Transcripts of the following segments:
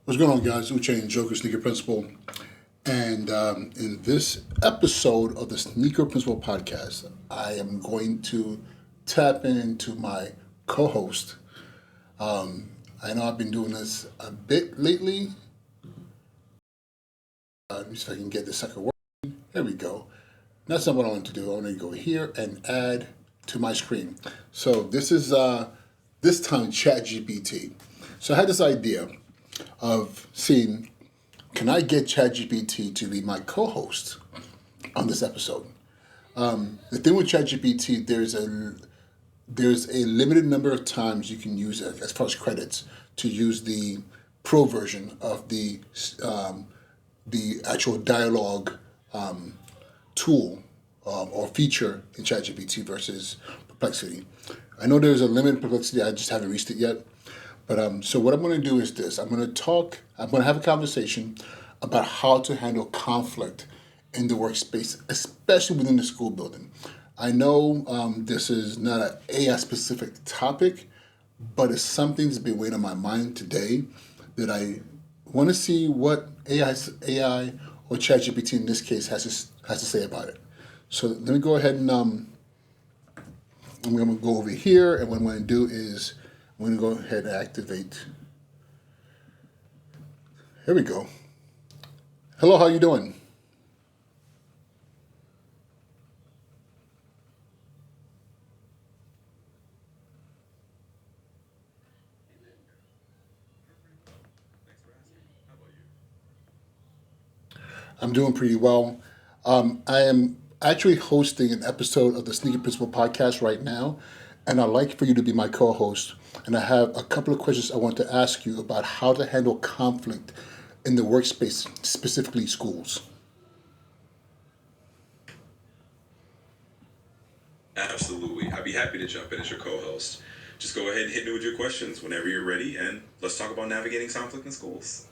What's going on, guys? Uche and Njoku, Sneaker Principal. And in this episode of the Sneaker Principal podcast, I am going to tap into my co host. I know I've been doing this a bit lately. Let me see if I can get this sucker working. There we go. That's not what I want to do. I want to go here and add to my screen. So this is this time ChatGPT. So I had this idea of seeing, can I get ChatGPT to be my co-host on this episode? The thing with ChatGPT, there's a limited number of times you can use it as far as credits to use the pro version of the actual dialogue tool or feature in ChatGPT versus Perplexity. I know there's a limited Perplexity. I just haven't reached it yet. But so what I'm going to do is this. I'm going to have a conversation about how to handle conflict in the workspace, especially within the school building. I know this is not an AI-specific topic, but it's something that's been weighing on my mind today that I want to see what AI or ChatGPT in this case has to say about it. So let me go ahead and I'm going to go over here, and what I'm going to do is I'm going to go ahead and activate. Here we go. Hello, how you doing? I'm doing pretty well. I am actually hosting an episode of the Sneaker Principal podcast right now, and I'd like for you to be my co-host. And I have a couple of questions I want to ask you about how to handle conflict in the workspace, specifically schools. Absolutely. I'd be happy to jump in as your co-host. Just go ahead and hit me with your questions whenever you're ready, and let's talk about navigating conflict in schools.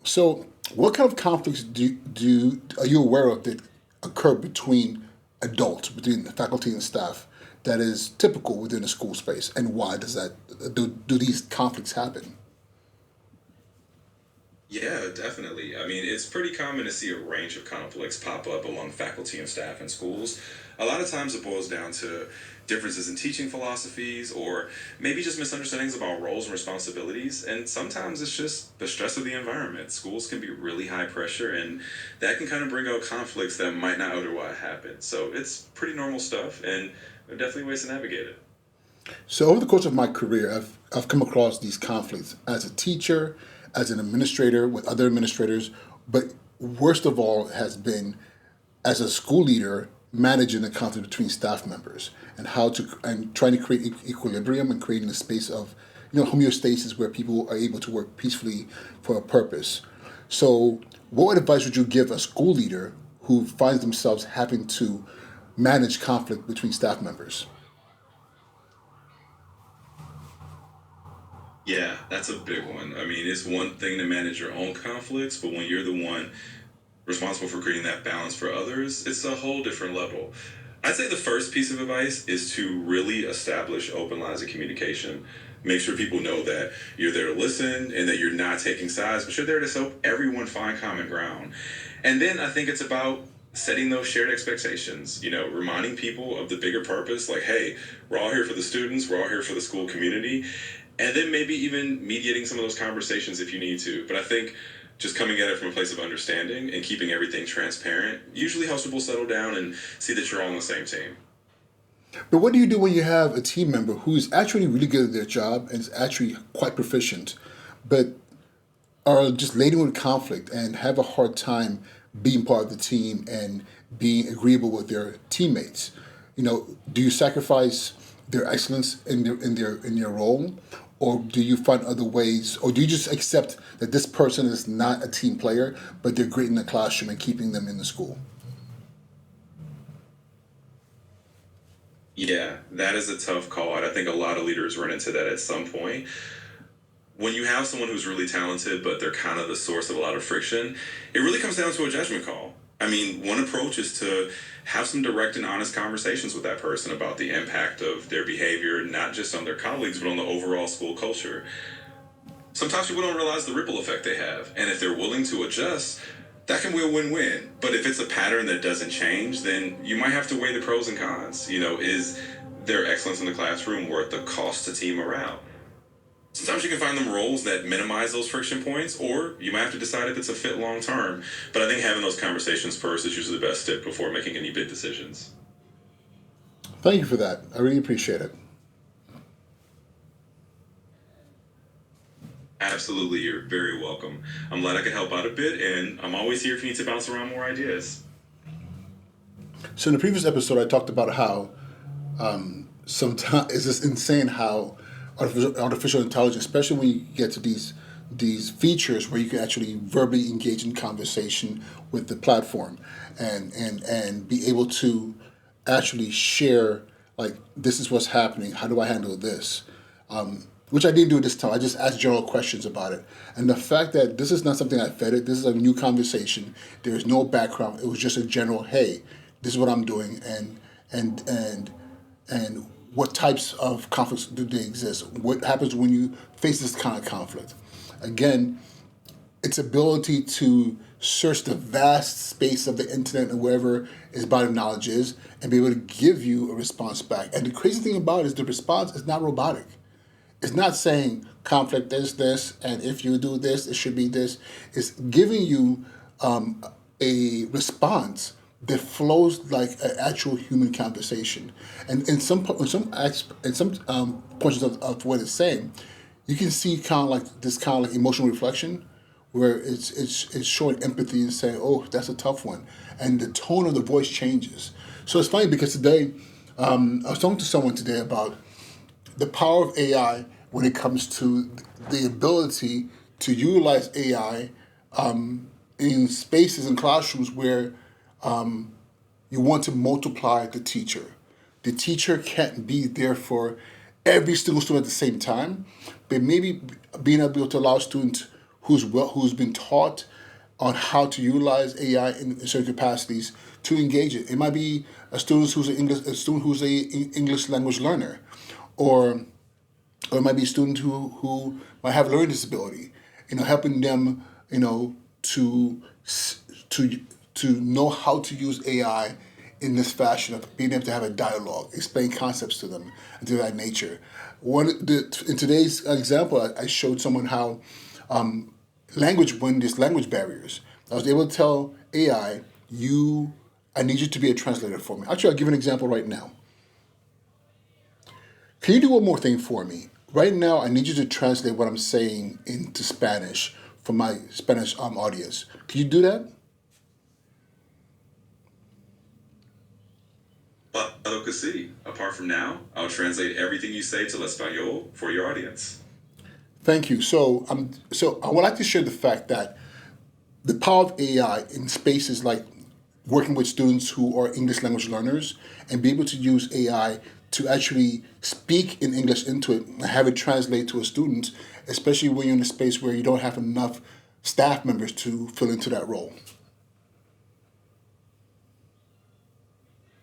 So, what kind of conflicts are you aware of that occur between adults, between the faculty and staff, that is typical within a school space, and why do these conflicts happen? Yeah, definitely. I mean, it's pretty common to see a range of conflicts pop up among faculty and staff in schools. A lot of times it boils down to differences in teaching philosophies or maybe just misunderstandings about roles and responsibilities. And sometimes it's just the stress of the environment. Schools can be really high pressure, and that can kind of bring out conflicts that might not otherwise happen. So it's pretty normal stuff, and there are definitely ways to navigate it. So, over the course of my career, I've come across these conflicts as a teacher, as an administrator with other administrators, but worst of all has been as a school leader managing the conflict between staff members and trying to create equilibrium and creating a space of homeostasis where people are able to work peacefully for a purpose. So, what advice would you give a school leader who finds themselves having to manage conflict between staff members? Yeah, that's a big one. I mean, it's one thing to manage your own conflicts, but when you're the one responsible for creating that balance for others, it's a whole different level. I'd say the first piece of advice is to really establish open lines of communication. Make sure people know that you're there to listen and that you're not taking sides, but you're there to help everyone find common ground. And then I think it's about setting those shared expectations, reminding people of the bigger purpose, like, hey, we're all here for the students, we're all here for the school community, and then maybe even mediating some of those conversations if you need to. But I think just coming at it from a place of understanding and keeping everything transparent usually helps people settle down and see that you're all on the same team. But what do you do when you have a team member who's actually really good at their job and is actually quite proficient, but are just laden with conflict and have a hard time being part of the team and being agreeable with their teammates? Do you sacrifice their excellence in their role, or do you find other ways, or do you just accept that this person is not a team player, but they're great in the classroom and keeping them in the school? Yeah, that is a tough call, and I think a lot of leaders run into that at some point. When you have someone who's really talented, but they're kind of the source of a lot of friction, it really comes down to a judgment call. I mean, one approach is to have some direct and honest conversations with that person about the impact of their behavior, not just on their colleagues, but on the overall school culture. sometimes people don't realize the ripple effect they have. And if they're willing to adjust, that can be a win-win. But if it's a pattern that doesn't change, then you might have to weigh the pros and cons. Is their excellence in the classroom worth the cost to team morale? Sometimes you can find them roles that minimize those friction points, or you might have to decide if it's a fit long term. But I think having those conversations first is usually the best step before making any big decisions. Thank you for that. I really appreciate it. Absolutely, you're very welcome. I'm glad I could help out a bit, and I'm always here if you need to bounce around more ideas. So in the previous episode, I talked about how sometimes it's just insane how artificial intelligence, especially when you get to these features where you can actually verbally engage in conversation with the platform and be able to actually share, like, this is what's happening, how do I handle this, which I didn't do this time. I just asked general questions about it. And the fact that this is not something I fed it, this is a new conversation, there's no background, it was just a general, hey, this is what I'm doing, and what types of conflicts do they exist? What happens when you face this kind of conflict? Again, its ability to search the vast space of the internet and wherever its body of knowledge is and be able to give you a response back. And the crazy thing about it is the response is not robotic. It's not saying conflict is this, and if you do this, it should be this. It's giving you a response that flows like an actual human conversation. And in some portions of what it's saying, you can see kind of like emotional reflection, where it's showing empathy and saying, "Oh, that's a tough one," and the tone of the voice changes. So it's funny because today, I was talking to someone today about the power of AI when it comes to the ability to utilize AI in spaces and classrooms where you want to multiply the teacher. The teacher can't be there for every single student at the same time, but maybe being able to allow students who's been taught on how to utilize AI in certain capacities to engage it. It might be a student who's an English language learner, or it might be a student who might have a learning disability. Helping them, to know how to use AI in this fashion of being able to have a dialogue, explain concepts to them, and to that nature. In today's example, I showed someone how when there's language barriers, I was able to tell AI, I need you to be a translator for me. Actually, I'll give an example right now. Can you do one more thing for me? Right now, I need you to translate what I'm saying into Spanish for my Spanish audience. Can you do that? Claro que sí. Apart from now, I'll translate everything you say to L'Español for your audience. Thank you. So I would like to share the fact that the power of AI in spaces like working with students who are English language learners and be able to use AI to actually speak in English into it and have it translate to a student, especially when you're in a space where you don't have enough staff members to fill into that role.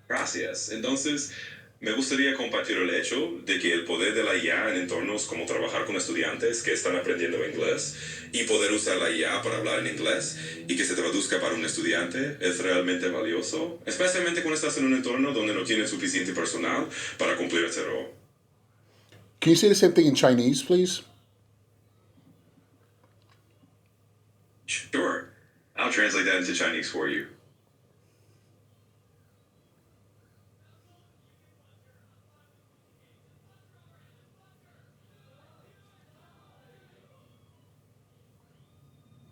Gracias. Entonces, me gustaría compartir el hecho de que el poder de la IA en entornos como trabajar con estudiantes que están aprendiendo inglés y poder usar la IA para hablar en inglés y que se traduzca para un estudiante es realmente valioso, especialmente cuando estás en un entorno donde no tienes suficiente personal para cumplir ese rol. Can you say the same thing in Chinese, please? Sure. I'll translate that into Chinese for you.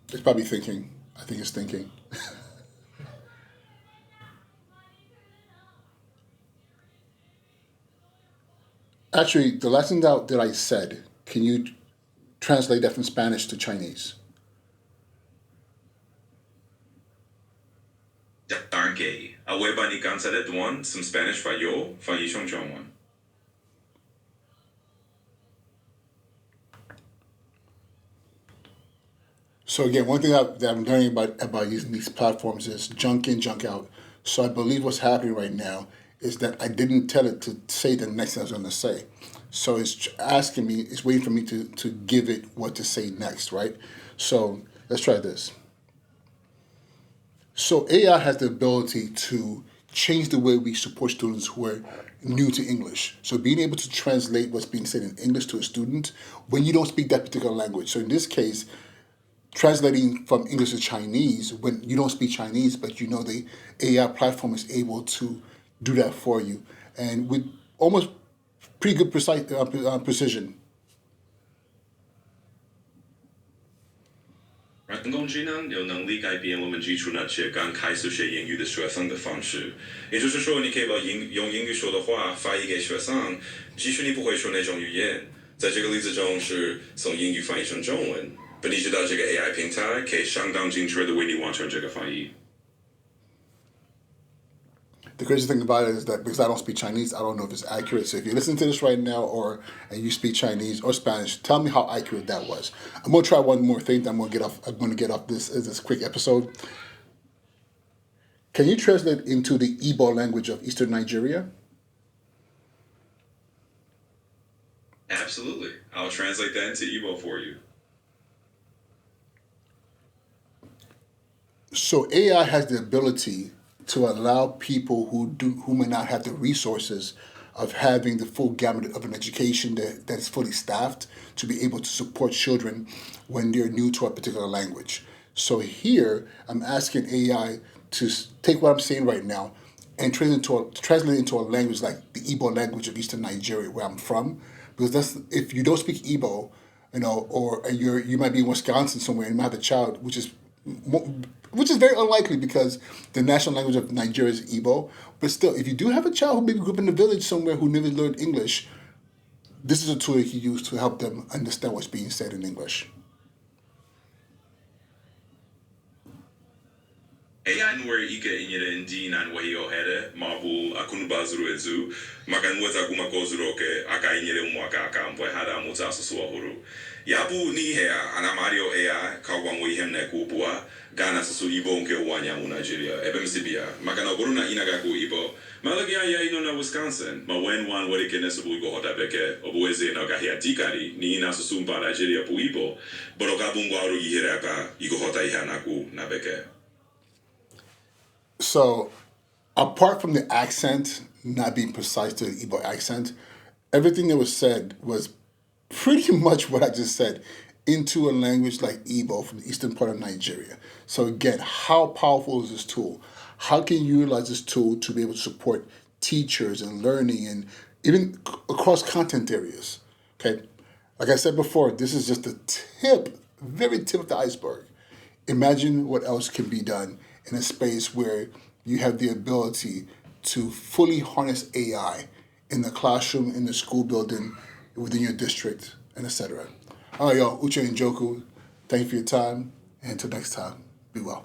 It's probably thinking. I think it's thinking. Actually, the last thing that I said, can you translate that from Spanish to Chinese? Darn gay. Aweba ni cansaret one, some Spanish falló, fallishon chonwan. So again, one thing that I'm learning about using these platforms is junk in, junk out. So I believe what's happening right now is that I didn't tell it to say the next thing I was going to say. So it's asking me, it's waiting for me to give it what to say next, right? So let's try this. So AI has the ability to change the way we support students who are new to English. So being able to translate what's being said in English to a student when you don't speak that particular language. So in this case, translating from English to Chinese when you don't speak Chinese, but you know the AI platform is able to do that for you, and with almost pretty good precision. 人工智能有能力改变我们基础那些刚开始学英语的学生的方式，也就是说，你可以把用英语说的话翻译给学生，即使你不会说那种语言。在这个例子中是从英语翻译成中文，但你知道这个 AI 平台可以相当精确的为你完成这个翻译。The crazy thing about it is that because I don't speak Chinese, I don't know if it's accurate. So if you listen to this right now and you speak Chinese or Spanish, tell me how accurate that was. I'm gonna try one more thing. I'm gonna get off this quick episode. Can you translate into the Igbo language of Eastern Nigeria? Absolutely. I'll translate that into Igbo for you. So AI has the ability to allow people who may not have the resources of having the full gamut of an education that is fully staffed to be able to support children when they're new to a particular language. So here, I'm asking AI to take what I'm saying right now and translate it into a language like the Igbo language of Eastern Nigeria, where I'm from, because that's if you don't speak Igbo, or you might be in Wisconsin somewhere and you might have a child which is very unlikely because the national language of Nigeria is Igbo. But still, if you do have a child who maybe grew up in a village somewhere who never learned English, this is a tool you can use to help them understand what's being said in English. AI nwere ike inyere ndị na-enweghị ohere ma ọ bụ akụnụba zuru ezu maka nweta agụmakwụkwọ zuru oke aka inyere ụmụaka aka mgbe ha na-amụta asụsụ ọhụrụ. Ya bụ n'ihe a ana m arịọ AI ka ọ gbanwee ihe m na-ekwu ugbu a gaa n'asụsụ Igbo nke ụwa anyanwụ Nigeria ebe m si bịa maka na ọ bụrụ na ị na-agakwu Igbo ma eleghị anya ịnọ na Wisconsin ma wee nwa nwere ike na-esogbu Igbo ghọta Bekee ọ bụ ezie na ọ gaghị adịkarị n'ihi na asụsụ mba Nigeria bụ Igbo bụrụ ka bụ ngwa ọrụ ihere aka ịghọta ihe a na-akwu na Bekee. So, apart from the accent not being precise to the Igbo accent, everything that was said was pretty much what I just said into a language like Igbo from the eastern part of Nigeria. So again, how powerful is this tool? How can you utilize this tool to be able to support teachers and learning and even across content areas? Okay, like I said before, this is just the tip, very tip of the iceberg. Imagine what else can be done in a space where you have the ability to fully harness AI in the classroom, in the school building, within your district, and etc. All right, y'all, Uche and Njoku, thank you for your time, and until next time, be well.